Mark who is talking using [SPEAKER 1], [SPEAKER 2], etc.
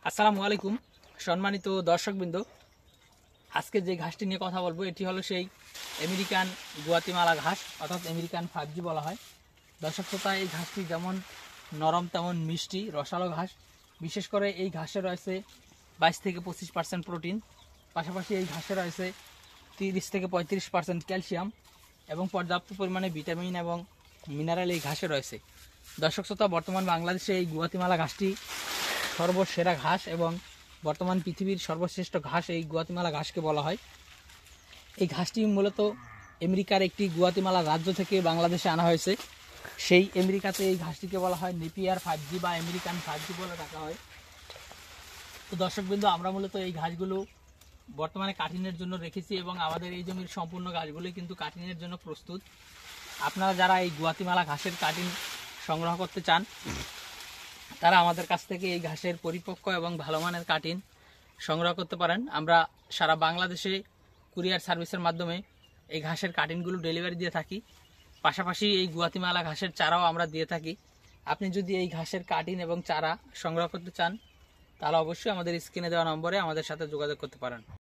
[SPEAKER 1] আসসালামু আলাইকুম সম্মানিত দর্শকবৃন্দ, আজকে যে ঘাসটি নিয়ে কথা বলবো এটি হলো সেই আমেরিকান গুয়াতিমালা ঘাস, অর্থাৎ আমেরিকান 5G বলা হয়। দর্শক শ্রোতা, এই ঘাসটি যেমন নরম তেমন মিষ্টি রসালো ঘাস। বিশেষ করে এই ঘাসে রয়েছে 22 থেকে 25% প্রোটিন, পাশাপাশি এই ঘাসে রয়েছে 30 থেকে 35% ক্যালসিয়াম এবং পর্যাপ্ত পরিমাণে ভিটামিন এবং মিনারেল এই ঘাসে রয়েছে। দর্শক শ্রোতা, বর্তমান বাংলাদেশে এই গুয়াতিমালা ঘাসটি সর্বসেরা ঘাস এবং বর্তমান পৃথিবীর সর্বশ্রেষ্ঠ ঘাস এই গুয়াতিমালা ঘাসকে বলা হয়। এই ঘাসটি মূলত আমেরিকার একটি গুয়াতিমালা রাজ্য থেকে বাংলাদেশে আনা হয়েছে। সেই আমেরিকাতে এই ঘাসটিকে বলা হয় নেপিয়ার 5G বা আমেরিকান 5G বলে ডাকা হয়। তো দর্শকবৃন্দ, আমরা মূলত এই ঘাসগুলো বর্তমানে কাটিংয়ের জন্য রেখেছি এবং আমাদের এই জমির সম্পূর্ণ ঘাসগুলোই কিন্তু কাটিংয়ের জন্য প্রস্তুত। আপনারা যারা এই গুয়াতিমালা ঘাসের কাটিং সংগ্রহ করতে চান তারা আমাদের কাছ থেকে এই ঘাসের পরিপক্ক এবং ভালো মানের কাটিং সংগ্রহ করতে পারেন। আমরা সারা বাংলাদেশে কুরিয়ার সার্ভিসের মাধ্যমে এই ঘাসের কাটিংগুলো ডেলিভারি দিয়ে থাকি। পাশাপাশি এই গুয়াতিমালা ঘাসের চারাও আমরা দিয়ে থাকি। আপনি যদি এই ঘাসের কাটিং এবং চারা সংগ্রহ করতে চান তাহলে অবশ্যই আমাদের স্ক্রিনে দেওয়া নম্বরে আমাদের সাথে যোগাযোগ করতে পারেন।